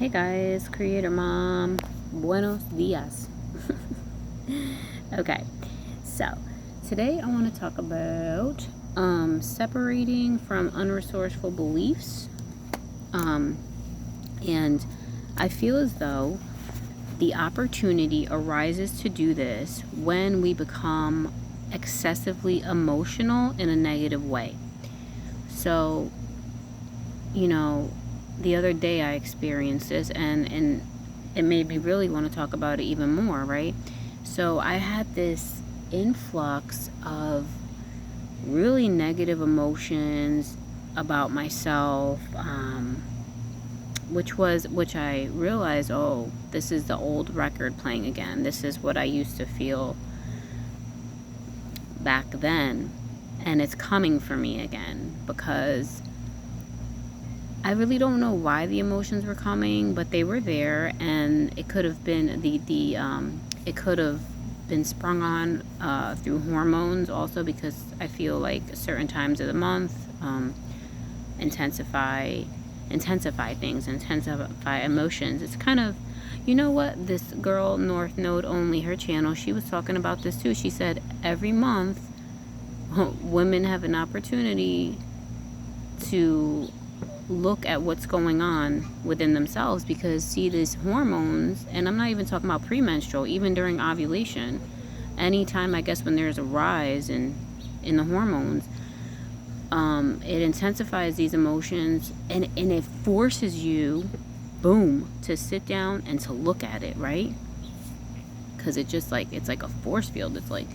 Hey guys, Creator Mom, buenos dias. Okay, so today I want to talk about separating from unresourceful beliefs. And I feel as though the opportunity arises to do this when we become excessively emotional in a negative way. So, the other day I experienced this and it made me really want to talk about it even more, right? So I had this influx of really negative emotions about myself, which I realized, oh, this is the old record playing again. This is what I used to feel back then, and it's coming for me again because I really don't know why the emotions were coming, but they were there, and it could have been it could have been sprung on through hormones also, because I feel like certain times of the month intensify things, intensify emotions. It's kind of, what this girl North Node Only, her channel, she was talking about this too. She said every month women have an opportunity to look at what's going on within themselves, because see, these hormones, and I'm not even talking about premenstrual, even during ovulation, anytime I guess when there's a rise in the hormones, it intensifies these emotions, and it forces you, boom, to sit down and to look at it, right? Because it's like a force field. It's like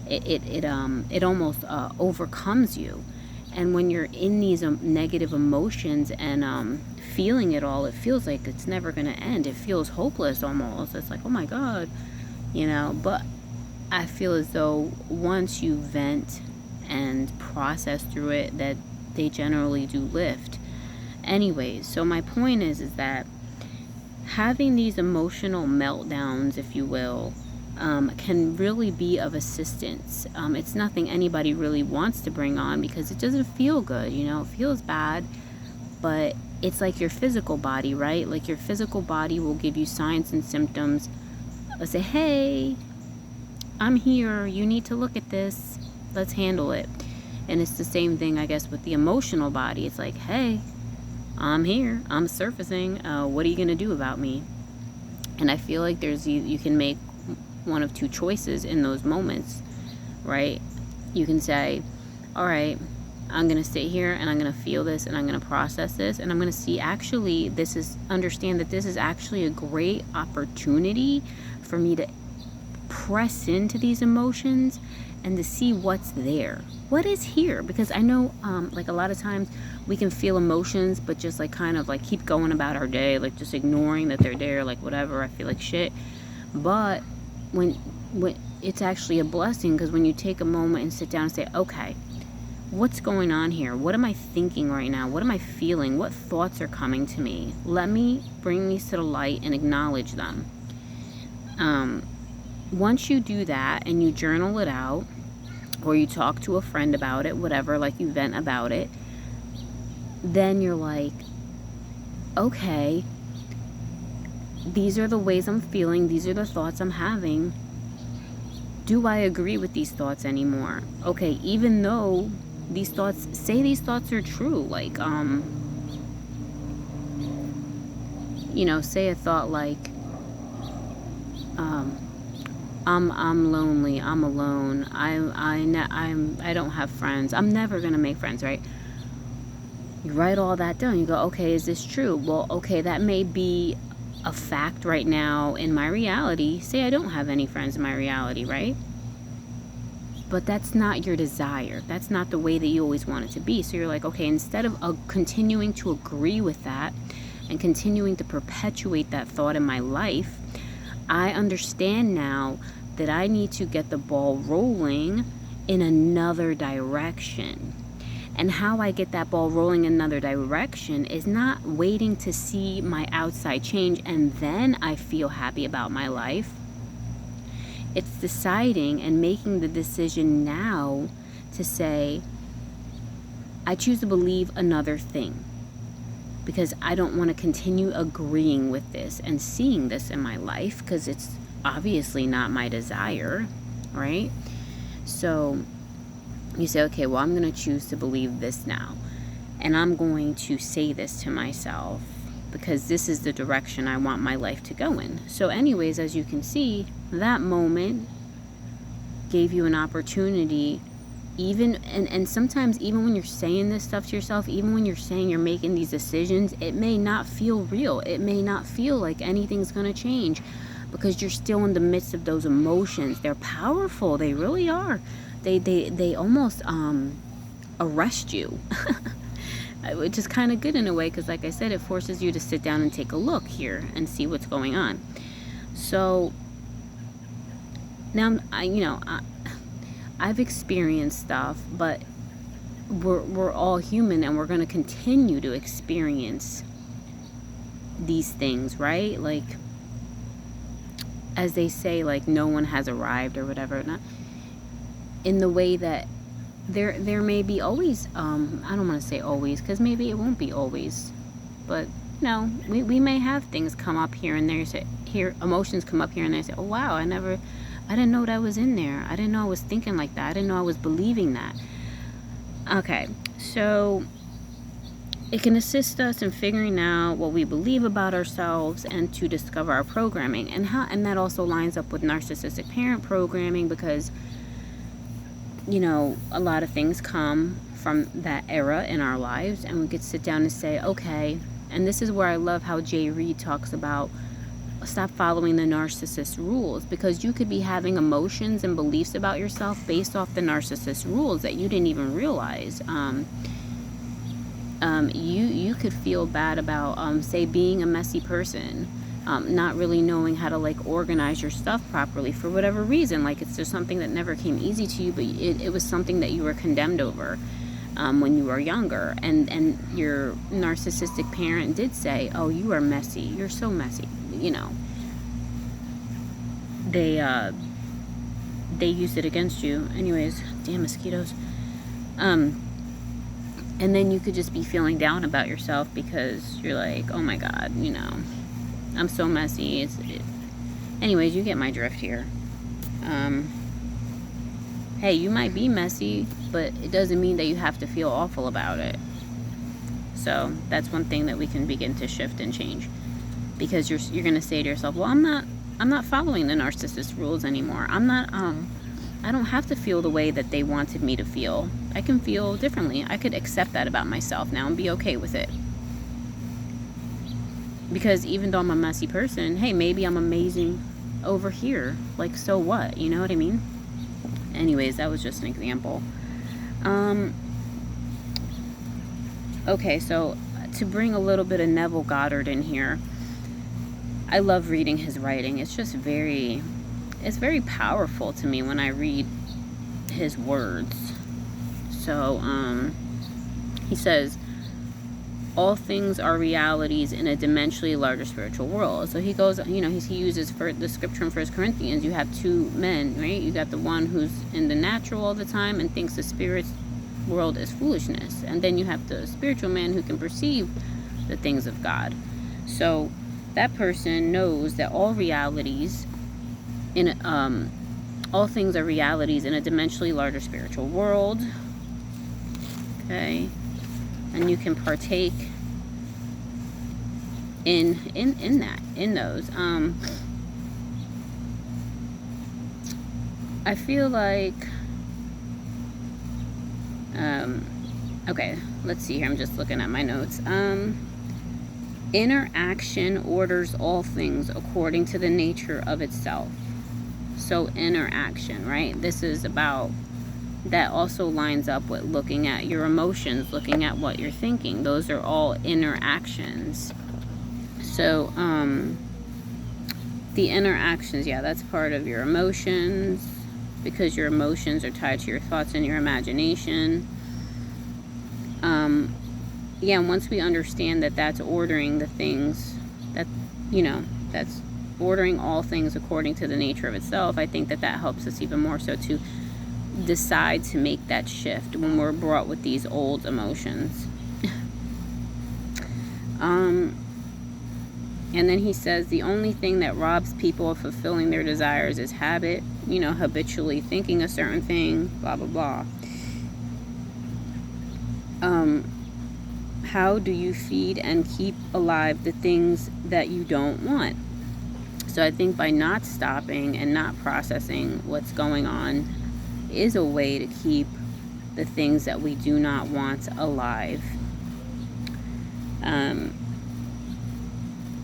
it almost overcomes you. And when you're in these negative emotions and feeling it all, it feels like it's never going to end. It feels hopeless almost. It's like, oh my God, But I feel as though once you vent and process through it, that they generally do lift. Anyways, so my point is that having these emotional meltdowns, if you will, can really be of assistance. It's nothing anybody really wants to bring on because it doesn't feel good, it feels bad, but it's like your physical body, right? Like your physical body will give you signs and symptoms. It'll say, hey, I'm here, you need to look at this, let's handle it. And it's the same thing, I guess, with the emotional body. It's like, hey, I'm here, I'm surfacing, what are you going to do about me? And I feel like you can make one of two choices in those moments, right? You can say, all right, I'm going to sit here and I'm going to feel this and I'm going to process this, and I'm going to see, actually, understand that this is actually a great opportunity for me to press into these emotions and to see what's there. What is here? Because I know, like a lot of times we can feel emotions, but just like kind of like keep going about our day, like just ignoring that they're there, like whatever, I feel like shit. But when it's actually a blessing, because when you take a moment and sit down and say, okay, what's going on here? What am I thinking right now? What am I feeling? What thoughts are coming to me? Let me bring these to the light and acknowledge them. Once you do that and you journal it out, or you talk to a friend about it, whatever, like you vent about it, then you're like, okay, these are the ways I'm feeling, these are the thoughts I'm having. Do I agree with these thoughts anymore? Okay, even though these thoughts are true, like, say a thought like, I'm lonely, I'm alone, I don't have friends, I'm never gonna make friends, right? You write all that down. You go, okay, is this true? Well, okay, that may be a fact right now in my reality. Say I don't have any friends in my reality, right? But that's not your desire. That's not the way that you always want it to be. So you're like, okay, instead of continuing to agree with that and continuing to perpetuate that thought in my life, I understand now that I need to get the ball rolling in another direction. And how I get that ball rolling in another direction is not waiting to see my outside change and then I feel happy about my life. It's deciding and making the decision now to say, I choose to believe another thing. because I don't want to continue agreeing with this and seeing this in my life, because it's obviously not my desire, right? So you say, okay, well, I'm going to choose to believe this now. And I'm going to say this to myself because this is the direction I want my life to go in. So anyways, as you can see, that moment gave you an opportunity, even, and sometimes even when you're saying this stuff to yourself, even when you're saying you're making these decisions, it may not feel real. It may not feel like anything's going to change because you're still in the midst of those emotions. They're powerful. They really are. They almost arrest you. Which is kind of good in a way, because like I said, it forces you to sit down and take a look here and see what's going on. So now I've experienced stuff, but we're all human, and we're going to continue to experience these things, right? Like, as they say, like, no one has arrived or whatever. Not in the way that there may be always, I don't want to say always, because maybe it won't be always, but we may have things come up here and there, emotions come up here and there, say, oh wow, I didn't know that was in there. I didn't know I was thinking like that. I didn't know I was believing that. Okay, so it can assist us in figuring out what we believe about ourselves and to discover our programming, and that also lines up with narcissistic parent programming, because a lot of things come from that era in our lives, and we could sit down and say, okay, and this is where I love how Jay Reed talks about stop following the narcissist rules, because you could be having emotions and beliefs about yourself based off the narcissist rules that you didn't even realize. You could feel bad about, say, being a messy person, not really knowing how to organize your stuff properly for whatever reason. Like, it's just something that never came easy to you, but it was something that you were condemned over when you were younger, and your narcissistic parent did say, oh, you are messy, you're so messy. They used it against you. Anyways, damn mosquitoes. And then you could just be feeling down about yourself because you're like, oh my god, I'm so messy. Anyways, you get my drift here. Hey, you might be messy, but it doesn't mean that you have to feel awful about it. So that's one thing that we can begin to shift and change, because you're gonna say to yourself, well, I'm not following the narcissist rules anymore. I don't have to feel the way that they wanted me to feel. I can feel differently. I could accept that about myself now and be okay with it. Because even though I'm a messy person, hey, maybe I'm amazing over here. Like, so what? You know what I mean? Anyways, that was just an example. Okay, so to bring a little bit of Neville Goddard in here, I love reading his writing. It's just very powerful to me when I read his words. So, he says, all things are realities in a dimensionally larger spiritual world. So he goes, he uses for the scripture in 1 Corinthians, you have two men, right? You got the one who's in the natural all the time and thinks the spirit world is foolishness. And then you have the spiritual man who can perceive the things of God. So that person knows that all things are realities in a dimensionally larger spiritual world. Okay, and you can partake in those. I feel like, okay, let's see here. I'm just looking at my notes. Inner action orders all things according to the nature of itself. So inner action, right? This is about, that also lines up with looking at your emotions, looking at what you're thinking. Those are all inner actions. So, the inner actions, yeah, that's part of your emotions, because your emotions are tied to your thoughts and your imagination. Yeah, once we understand that that's ordering the things, that, that's ordering all things according to the nature of itself, I think that helps us even more so to decide to make that shift when we're brought with these old emotions. And then he says the only thing that robs people of fulfilling their desires is habit, habitually thinking a certain thing, blah, blah, blah. How do you feed and keep alive the things that you don't want? So I think by not stopping and not processing what's going on is a way to keep the things that we do not want alive.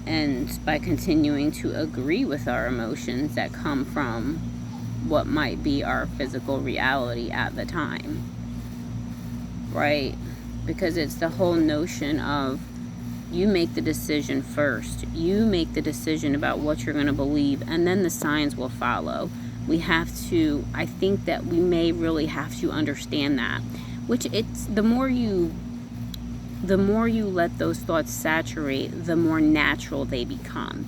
And by continuing to agree with our emotions that come from what might be our physical reality at the time, right? Because it's the whole notion of you make the decision first. You make the decision about what you're going to believe, and then the signs will follow. I think that we may really have to understand that, which it's the more you let those thoughts saturate, the more natural they become.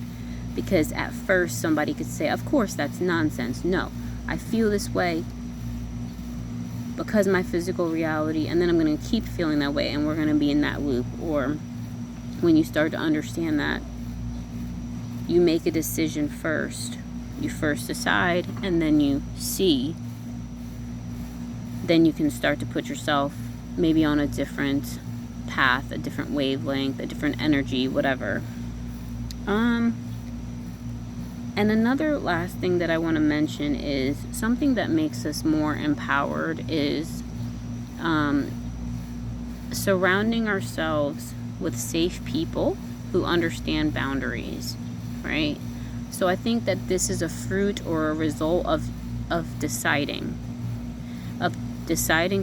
Because at first somebody could say, of course, that's nonsense. No, I feel this way because my physical reality, and then I'm going to keep feeling that way, and we're going to be in that loop. Or when you start to understand that you make a decision first, you first decide, and then you see, then you can start to put yourself maybe on a different path, a different wavelength, a different energy, whatever. And another last thing that I want to mention is something that makes us more empowered is surrounding ourselves with safe people who understand boundaries, right? So I think that this is a fruit or a result of deciding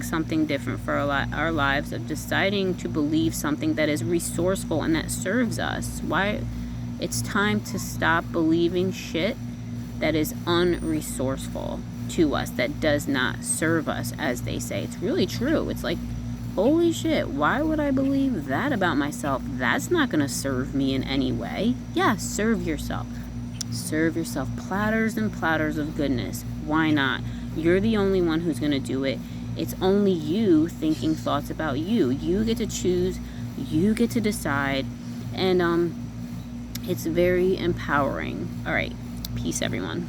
something different for our lives, of deciding to believe something that is resourceful and that serves us. Why? It's time to stop believing shit that is unresourceful to us, that does not serve us, as they say. It's really true. It's like, holy shit, why would I believe that about myself? That's not going to serve me in any way. Yeah, serve yourself. Serve yourself. Platters and platters of goodness. Why not? You're the only one who's going to do it. It's only you thinking thoughts about you. You get to choose. You get to decide. And it's very empowering. All right. Peace, everyone.